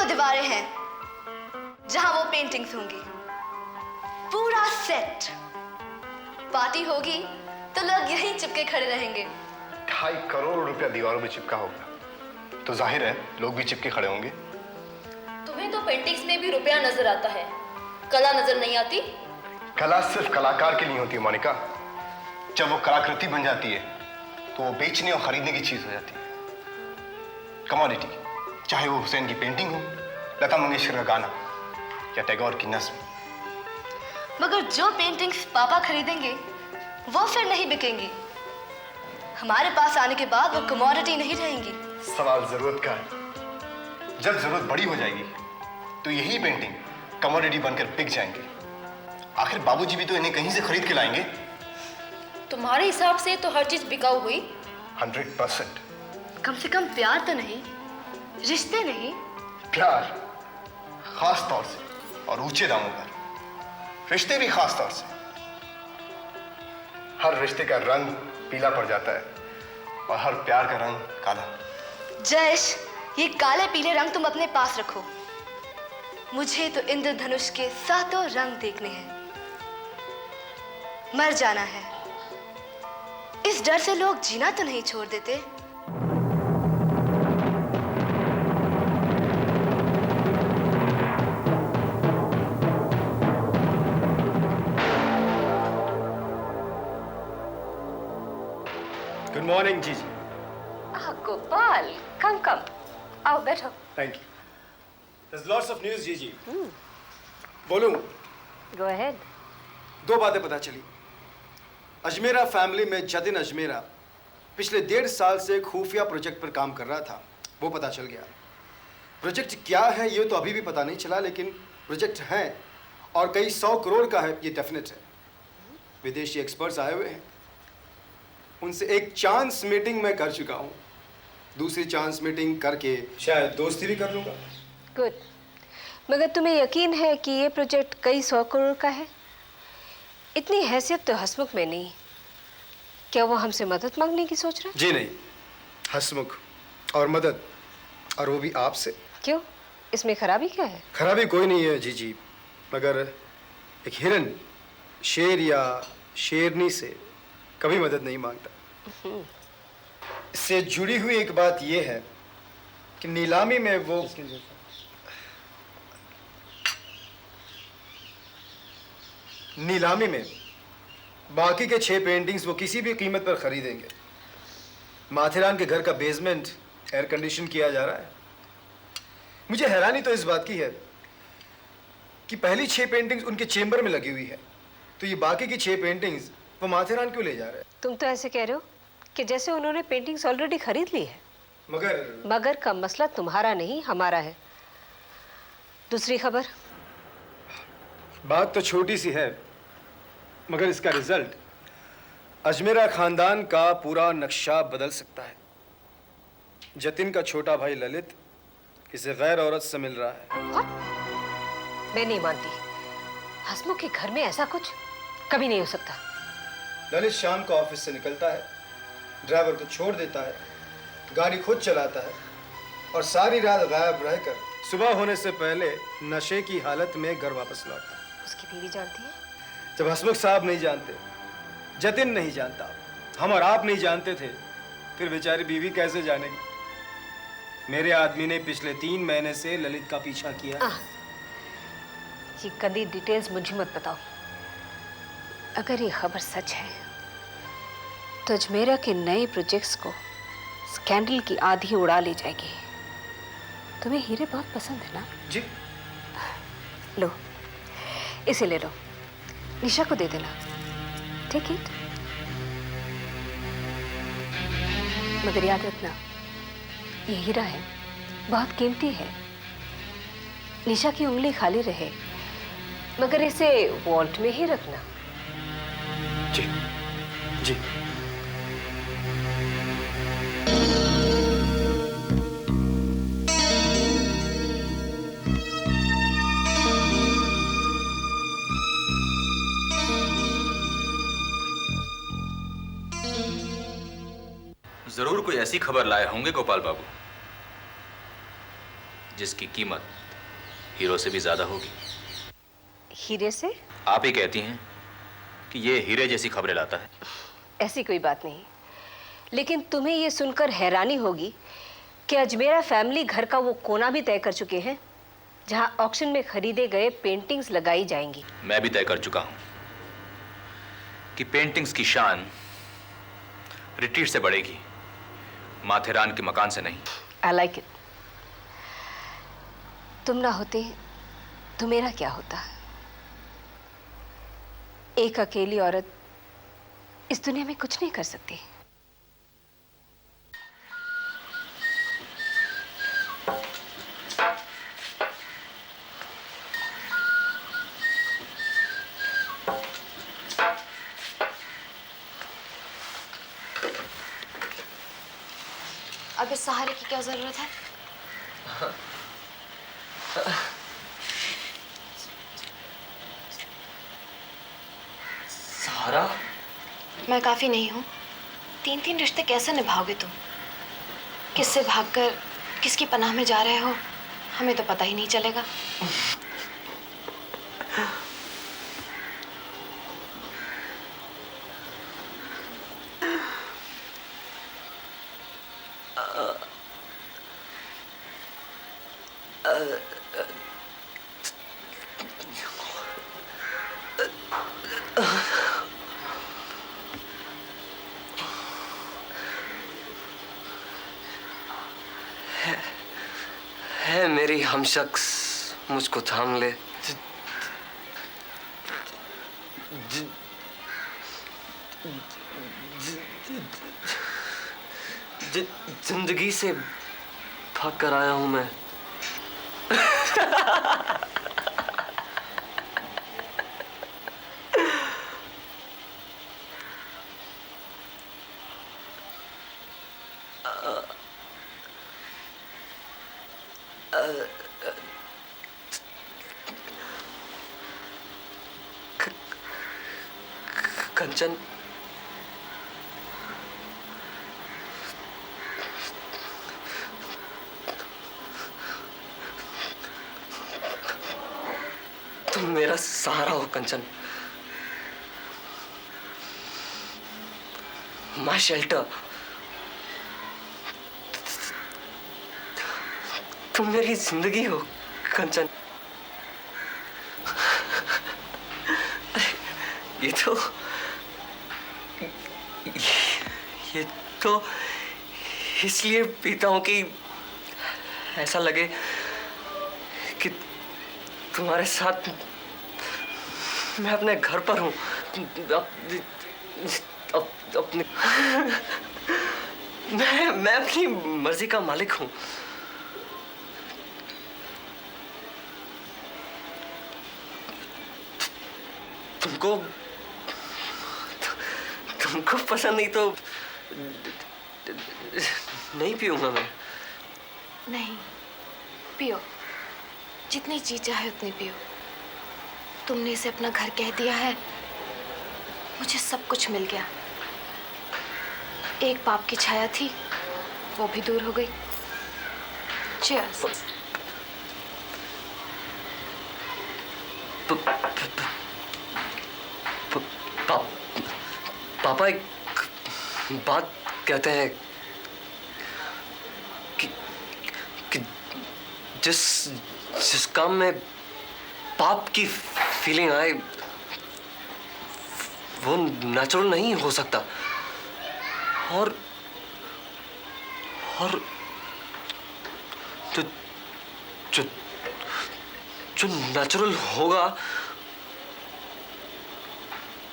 वो दीवारें हैं जहां वो पेंटिंग्स होंगी। पूरा सेट। पार्टी होगी तो लोग यहीं चिपके खड़े रहेंगे। 2.5 करोड़ रुपया दीवारों में चिपका होगा तो जाहिर है लोग भी चिपके खड़े होंगे। तुम्हें तो पेंटिंग्स में भी रुपया नजर आता है, कला नजर नहीं आती। कला सिर्फ कलाकार के लिए होती है मोनिका। जब वो कलाकृति बन जाती है तो वो बेचने और खरीदने की चीज हो जाती है, कमोडिटी। चाहे वो हुसैन की पेंटिंग हो, लता मंगेशकर का गाना या टैगोर की नज्म। मगर जो पेंटिंग्स पापा खरीदेंगे वो फिर नहीं बिकेंगी। हमारे पास आने के बाद वो कमोडिटी नहीं रहेंगी। सवाल जरूरत का है। जब जरूरत बड़ी हो जाएगी तो यही पेंटिंग कमोडिटी बनकर बिक जाएंगे। आखिर बाबूजी भी तो इन्हें कहीं से खरीद के लाएंगे। तुम्हारे हिसाब से तो हर चीज बिकाऊ हुई। 100%। कम से कम प्यार तो नहीं, रिश्ते नहीं। प्यार खास तौर से और ऊंचे दामों पर, रिश्ते भी खास तौर से। हर रिश्ते का रंग पीला पड़ जाता है और हर प्यार का रंग काला। जयेश, ये काले पीले रंग तुम अपने पास रखो। मुझे तो इंद्रधनुष के 7 रंग देखने हैं। मर जाना है, इस डर से लोग जीना तो नहीं छोड़ देते। गुड मॉर्निंग जीजी। गोपाल, कम कम, आओ बैठो। Thank you. There's lots of news, जीजी। बोलूं? Go ahead. 2 बातें पता चली। अजमेरा फैमिली में जतिन अजमेरा पिछले 1.5 साल से एक खुफिया प्रोजेक्ट पर काम कर रहा था, वो पता चल गया। प्रोजेक्ट क्या है ये तो अभी भी पता नहीं चला, लेकिन प्रोजेक्ट है और कई 100 करोड़ का है, ये डेफिनेट है। विदेशी एक्सपर्ट्स आए हुए हैं, उनसे एक चांस मीटिंग मैं कर चुका हूँ। दूसरी चांस मीटिंग करके शायद दोस्ती भी कर लूँगा। गुड। मगर तुम्हें यकीन है कि ये प्रोजेक्ट कई 100 करोड़ का है? इतनी हैसियत तो हसमुख में नहीं। क्या वो हमसे मदद मांगने की सोच रहा है? जी नहीं, हसमुख और मदद, और वो भी आपसे। क्यों? इसमें खराबी क्या है? खराबी कोई नहीं है जीजी, मगर एक हिरन शेर या शेरनी से कभी मदद नहीं मांगता। इससे जुड़ी हुई एक बात यह है कि नीलामी में वो बाकी के 6 पेंटिंग्स वो किसी भी कीमत पर खरीदेंगे। माथेरान के घर का बेसमेंट एयर कंडीशन किया जा रहा है। मुझे हैरानी तो इस बात की है कि पहली 6 पेंटिंग्स उनके चेंबर में लगी हुई है, तो ये बाकी की 6 पेंटिंग्स वो माथेरान क्यों ले जा रहे हैं? तुम तो ऐसे कह रहे हो कि जैसे उन्होंने पेंटिंग्स ऑलरेडी खरीद ली है। मगर का मसला तुम्हारा नहीं, हमारा है। दूसरी खबर? बात तो छोटी सी है, मगर इसका रिजल्ट अजमेरा खानदान का पूरा नक्शा बदल सकता है। जतिन का छोटा भाई ललित किसी गैर औरत से मिल रहा है। What? मैं नहीं मानती। हसमुख के घर में ऐसा कुछ कभी नहीं हो सकता। ललित शाम को ऑफिस से निकलता है, ड्राइवर को छोड़ देता है, गाड़ी खुद चलाता है और सारी रात गायब रहकर सुबह होने से पहले नशे की हालत में घर वापस लौटता है। उसकी बीवी जानती है? जब हसमुख साहब नहीं जानते, जतिन नहीं जानता, हम और आप नहीं जानते थे, फिर बेचारी बीवी कैसे जानेगी? मेरे आदमी ने पिछले 3 महीने से ललित का पीछा किया। ये गंदी डिटेल्स मुझे मत बताओ। अगर ये खबर सच है तो अजमेरा के नए प्रोजेक्ट्स को स्कैंडल की आधी उड़ा ले जाएगी। तुम्हें हीरे बहुत पसंद है ना? जी। लो, इसे ले लो, निशा को दे देना। Take it. मगर याद रखना, ये हीरा है, बहुत कीमती है। निशा की उंगली खाली रहे, मगर इसे वॉल्ट में ही रखना। जी जी। जरूर कोई ऐसी खबर लाए होंगे गोपाल बाबू जिसकी कीमत हीरो से भी ज्यादा होगी। हीरे से? आप ही कहती हैं कि ये हीरे जैसी खबरें लाता है। ऐसी कोई बात नहीं, लेकिन तुम्हें यह सुनकर हैरानी होगी कि अजमेरा फैमिली घर का वो कोना भी तय कर चुके हैं जहां ऑक्शन में खरीदे गए पेंटिंग्स लगाई जाएंगी। मैं भी तय कर चुका हूं कि पेंटिंग्स की शान रिट्रीट से बढ़ेगी, माथेरान के मकान से नहीं। I like it. तुम ना होते तो मेरा क्या होता? एक अकेली औरत इस दुनिया में कुछ नहीं कर सकती। अब इस सहारे की क्या जरूरत है? सहारा? मैं काफी नहीं हूँ? 3-3 रिश्ते कैसे निभाओगे तुम? किससे भागकर किसकी पनाह में जा रहे हो, हमें तो पता ही नहीं चलेगा। है मेरी हमशख्स, मुझको थाम ले। जिंदगी से भाग कर आया हूं मैं। कंचन, तुम मेरा सहारा हो कंचन, माय शेल्टर। तुम मेरी जिंदगी हो कंचन। ये तो इसलिए पीता हूं कि ऐसा लगे कि तुम्हारे साथ मैं अपने घर पर हूं, अपने मैं अपनी मर्जी का मालिक हूं। तुमको पसंद नहीं तो नहीं पीऊंगा मैं। नहीं, पियो, जितनी जी चाहे उतनी पियो। तुमने इसे अपना घर कह दिया है, मुझे सब कुछ मिल गया। एक पाप की छाया थी, वो भी दूर हो गई। चीयर्स। पापा एक बात कहते हैं कि जिस काम में पाप की फीलिंग आए वो नेचुरल नहीं हो सकता, और जो नेचुरल होगा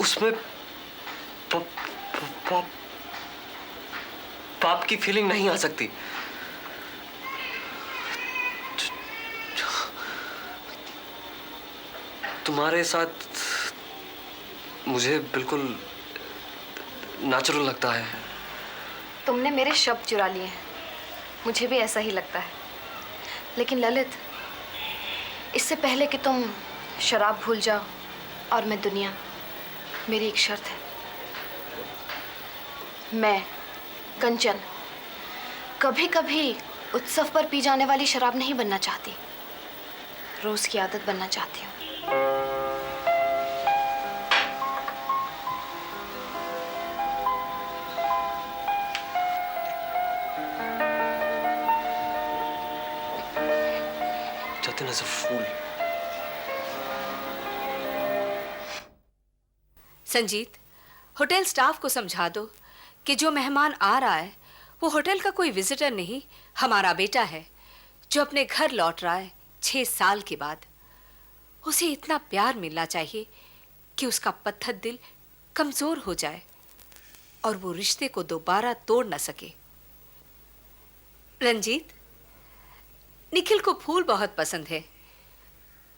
उसमें पाप की फीलिंग नहीं आ सकती। तुम्हारे साथ मुझे बिल्कुल नेचुरल लगता है। तुमने मेरे शब्द चुरा लिए हैं, मुझे भी ऐसा ही लगता है। लेकिन ललित, इससे पहले कि तुम शराब भूल जाओ और मैं दुनिया, मेरी एक शर्त है। मैं कंचन कभी कभी उत्सव पर पी जाने वाली शराब नहीं बनना चाहती, रोज की आदत बनना चाहती हूँ। Jatin is a fool. Sanjeet, hotel staff को समझा दो कि जो मेहमान आ रहा है वो होटल का कोई विजिटर नहीं, हमारा बेटा है जो अपने घर लौट रहा है 6 साल के बाद। उसे इतना प्यार मिलना चाहिए कि उसका पत्थर दिल कमजोर हो जाए और वो रिश्ते को दोबारा तोड़ न सके। रंजीत, निखिल को फूल बहुत पसंद है,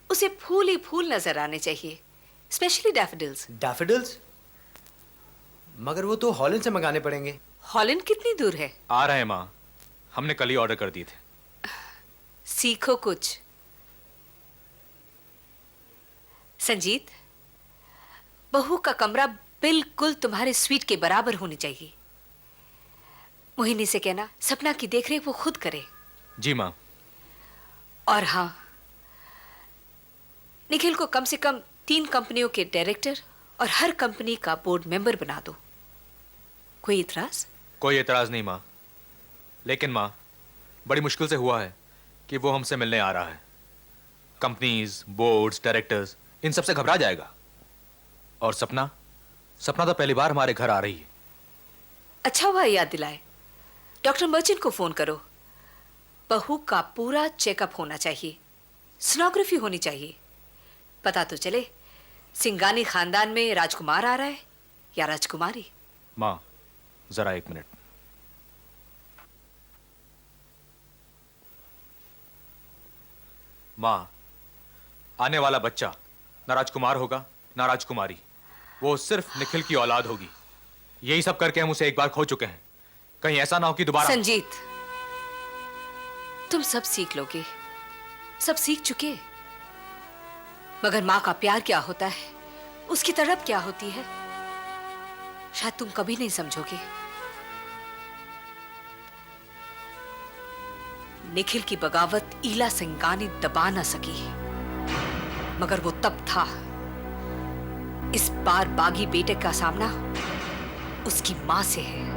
उसे फूल ही फूल नजर आने चाहिए, स्पेशली डैफोडिल्स। डैफोडिल्स? मगर वो तो हॉलैंड से मंगाने पड़ेंगे। हॉलैंड कितनी दूर है? आ रहे हैं माँ, हमने कल ही ऑर्डर कर दिए थे। सीखो कुछ। संजीत, बहू का कमरा बिल्कुल तुम्हारे स्वीट के बराबर होनी चाहिए। मोहिनी से कहना सपना की देखरेख वो खुद करे। जी माँ। और हाँ, निखिल को कम से कम 3 कंपनियों के डायरेक्टर और हर कंपनी का बोर्ड मेंबर बना दो। कोई इतराज? कोई एतराज नहीं माँ, लेकिन माँ बड़ी मुश्किल से हुआ है कि वो हमसे मिलने आ रहा है। कंपनीज, बोर्ड्स, डायरेक्टर्स, इन सबसे घबरा जाएगा। और सपना तो पहली बार हमारे घर आ रही है। अच्छा हुआ याद दिलाए। डॉक्टर मर्चेंट को फोन करो। बहू का पूरा चेकअप होना चाहिए, सोनोग्राफी होनी चाहिए, पता तो चले सिंगानी खानदान में राजकुमार आ रहा है या राजकुमारी। माँ जरा 1 मिनट। माँ, आने वाला बच्चा ना राजकुमार होगा ना राजकुमारी, वो सिर्फ निखिल की औलाद होगी। यही सब करके हम उसे एक बार खो चुके हैं, कहीं ऐसा ना हो कि दोबारा। संजीत, तुम सब सीख लोगे, सब सीख चुके, मगर मां का प्यार क्या होता है, उसकी तड़प क्या होती है, शायद तुम कभी नहीं समझोगे। निखिल की बगावत ईला सिंगानी दबा ना सकी, मगर वो तब था। इस बार बागी बेटे का सामना उसकी मां से है।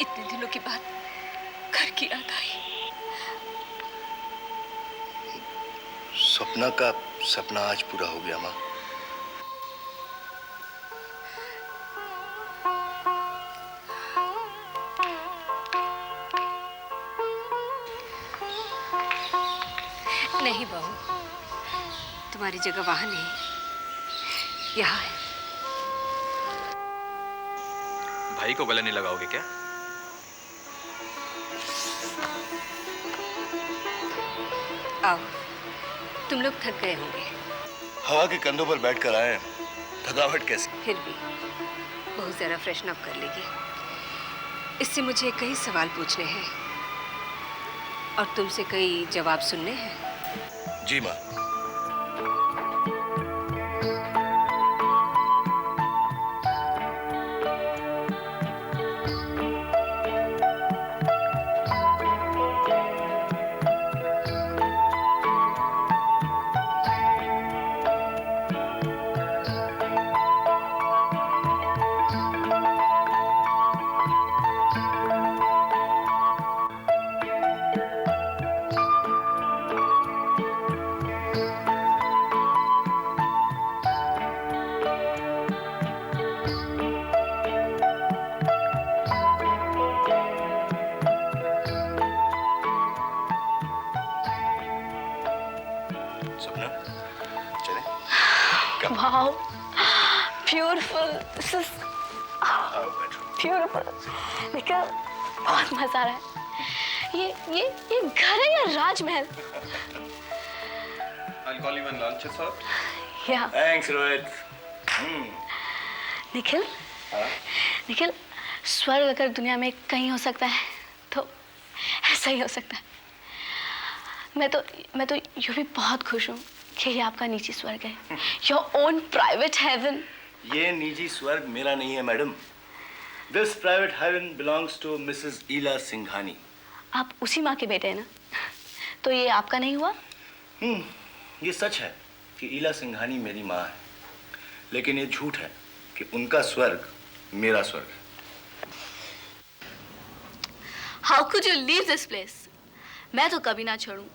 इतने दिनों के बाद घर की याद आई। सपना का सपना आज पूरा हो गया माँ। नहीं बहू, तुम्हारी जगह वहां नहीं, यहाँ है। भाई को गले नहीं लगाओगे क्या? आओ, तुम लोग थक गए होंगे। हवा के कंधों पर बैठकर आए हैं, थकावट कैसी? फिर भी बहुत जरा फ्रेशन अप कर लेगी। इससे मुझे कई सवाल पूछने हैं और तुमसे कई जवाब सुनने हैं। जी माँ। Wow, beautiful, this is beautiful. Nikhil, बहुत मजा आ रहा है। ये घर है या राजमहल? I'll call you when lunch is out. या Thanks, Rohit. निखिल, निखिल, स्वर्ग अगर दुनिया में कहीं हो सकता है तो ऐसा ही हो सकता है। मैं तो यूँ भी बहुत खुश हूँ कि ये आपका निजी स्वर्ग है, योर ओन प्राइवेट हेवन। ये निजी स्वर्ग मेरा नहीं है madam. This private heaven belongs to Mrs Ila Singhani. आप उसी माँ के बेटे हैं ना, तो ये आपका नहीं हुआ? ये सच है कि ईला सिंघानी मेरी माँ है, लेकिन ये झूठ है कि उनका स्वर्ग मेरा स्वर्ग है। How could you leave this place? मैं तो कभी ना छोड़ूं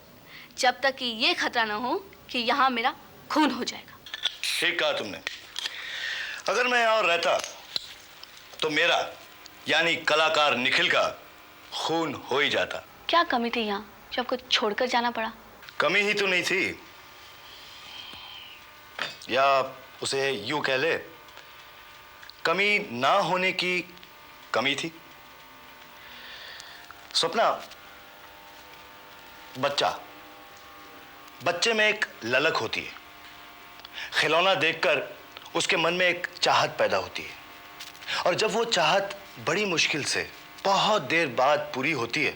जब तक कि ये खतरा ना हो कि यहाँ मेरा खून हो जाएगा। ठीक कहा तुमने। अगर मैं यहाँ रहता तो मेरा यानी कलाकार निखिल का खून हो ही जाता। क्या कमी थी यहाँ जो आपको छोड़कर जाना पड़ा? कमी ही तो नहीं थी, या उसे यूं कह ले, कमी ना होने की कमी थी। स्वप्ना, बच्चे में एक ललक होती है। खिलौना देखकर उसके मन में एक चाहत पैदा होती है, और जब वो चाहत बड़ी मुश्किल से बहुत देर बाद पूरी होती है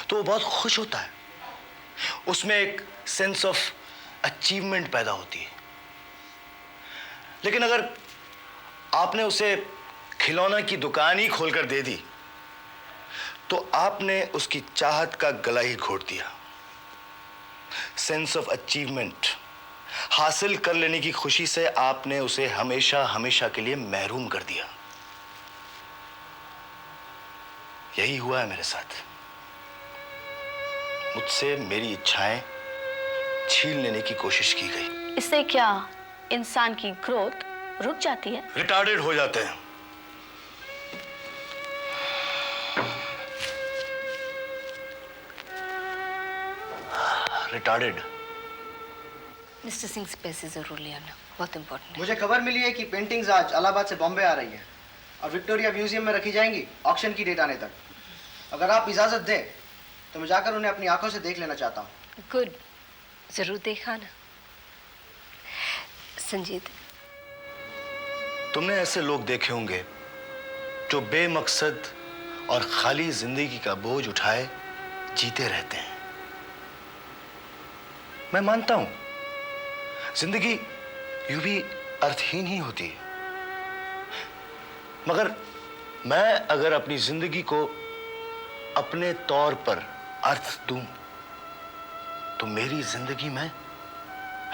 तो वो बहुत खुश होता है। उसमें एक सेंस ऑफ अचीवमेंट पैदा होती है। लेकिन अगर आपने उसे खिलौना की दुकान ही खोलकर दे दी तो आपने उसकी चाहत का गला ही घोट दिया। सेंस ऑफ अचीवमेंट हासिल कर लेने की खुशी से आपने उसे हमेशा हमेशा के लिए महरूम कर दिया। यही हुआ है मेरे साथ। मुझसे मेरी इच्छाएं छीन लेने की कोशिश की गई। इससे क्या इंसान की ग्रोथ रुक जाती है? रिटार्डेड हो जाते हैं। रिटार्डेड। मिस्टर सिंह से पैसे जरूर ले आना, बहुत इंपॉर्टेंट है। मुझे खबर मिली है कि पेंटिंग्स आज इलाहाबाद से बॉम्बे आ रही है और विक्टोरिया म्यूजियम में रखी जाएंगी ऑक्शन की डेट आने तक। अगर आप इजाजत दें तो मैं जाकर उन्हें अपनी आंखों से देख लेना चाहता हूँ। गुड, जरूर देखा ना। संजीत, तुमने ऐसे लोग देखे होंगे जो बेमकसद और खाली जिंदगी का बोझ उठाए जीते रहते हैं। मैं मानता हूं जिंदगी यूं भी अर्थहीन ही होती है, मगर मैं अगर अपनी जिंदगी को अपने तौर पर अर्थ दूं तो मेरी जिंदगी में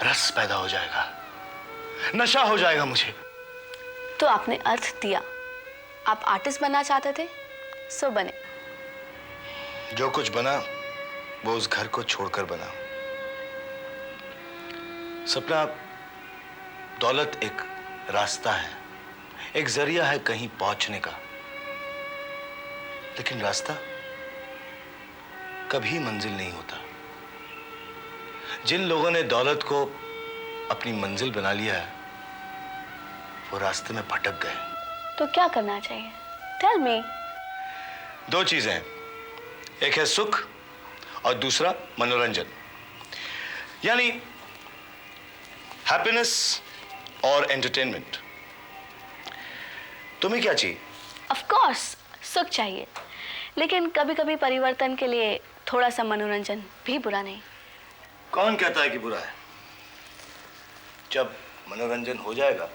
रस पैदा हो जाएगा, नशा हो जाएगा मुझे। तो आपने अर्थ दिया। आप आर्टिस्ट बनना चाहते थे, सो बने। जो कुछ बना वो उस घर को छोड़कर बना। सपना, दौलत एक रास्ता है, एक जरिया है कहीं पहुंचने का, लेकिन रास्ता कभी मंजिल नहीं होता। जिन लोगों ने दौलत को अपनी मंजिल बना लिया है वो रास्ते में भटक गए। तो क्या करना चाहिए? Tell me. दो चीजें हैं, एक है सुख और दूसरा मनोरंजन, यानी हैप्पीनेस और एंटरटेनमेंट। तुम्हें क्या चाहिए? ऑफ कोर्स सुख चाहिए, लेकिन कभी कभी परिवर्तन के लिए थोड़ा सा मनोरंजन भी बुरा नहीं। कौन कहता है कि बुरा है? जब मनोरंजन हो जाएगा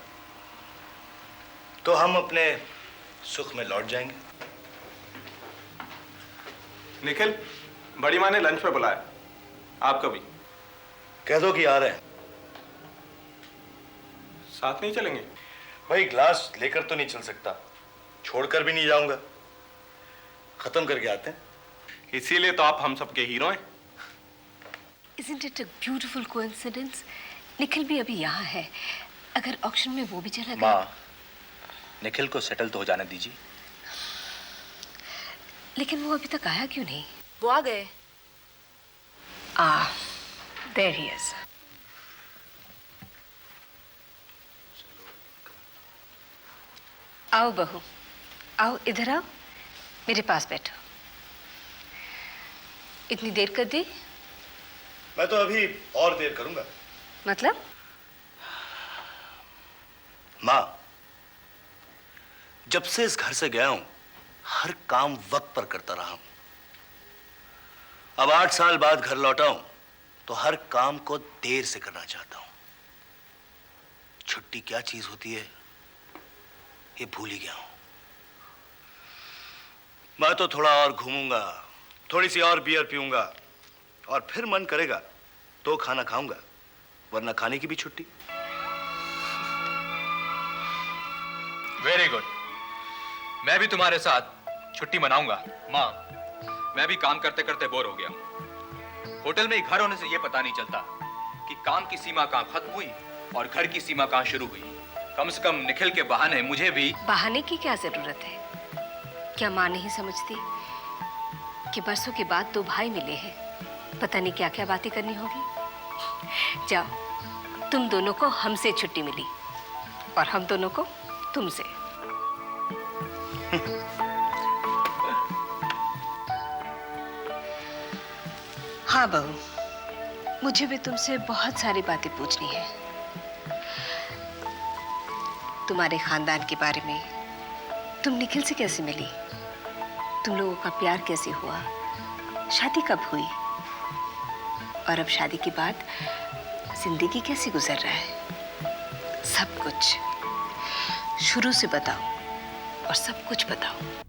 तो हम अपने सुख में लौट जाएंगे। निखिल, बड़ी माँ ने लंच पे बुलाया, आप कभी कह दो कि आ रहे हैं। साथ नहीं चलेंगे? भाई, ग्लास लेकर तो नहीं चल सकता, छोड़कर भी नहीं जाऊंगा, खत्म करके आते हैं। इसीलिए तो आप हम सबके हीरो हैं। Isn't it a beautiful coincidence? Nikhil भी अभी यहाँ है। अगर ऑक्शन में वो भी चला गया। माँ, निखिल को सेटल तो हो जाने दीजिए। लेकिन वो अभी तक आया क्यों नहीं? वो आ गए। There he is. आओ बहू, आओ इधर आओ, मेरे पास बैठो। इतनी देर कर दी? मैं तो अभी और देर करूंगा। मतलब? माँ, जब से इस घर से गया हूं, हर काम वक्त पर करता रहा हूं। अब 8 साल बाद घर लौटा हूं, तो हर काम को देर से करना चाहता हूं। छुट्टी क्या चीज होती है, ये भूल ही गया हूं। मैं तो थोड़ा और घूमूंगा, थोड़ी सी और बियर पीऊंगा, और फिर मन करेगा तो खाना खाऊंगा, वरना खाने की भी छुट्टी। वेरी गुड, मैं भी तुम्हारे साथ छुट्टी मनाऊंगा। माँ, मैं भी काम करते करते बोर हो गया हूं। होटल में घर होने से यह पता नहीं चलता कि काम की सीमा कहां खत्म हुई और घर की सीमा कहां शुरू हुई। कम से कम निखिल के बहाने मुझे भी। बहाने की क्या जरूरत है? क्या माँ नहीं समझती कि बरसों के बाद 2 भाई मिले हैं, पता नहीं क्या क्या बातें करनी होगी। जाओ, तुम दोनों को हमसे छुट्टी मिली और हम दोनों को तुमसे। हाँ बहू, मुझे भी तुमसे बहुत सारी बातें पूछनी है। तुम्हारे खानदान के बारे में, तुम निखिल से कैसे मिली, तुम लोगों का प्यार कैसे हुआ, शादी कब हुई, और अब शादी के बाद जिंदगी कैसे गुजर रहा है। सब कुछ शुरू से बताओ और सब कुछ बताओ।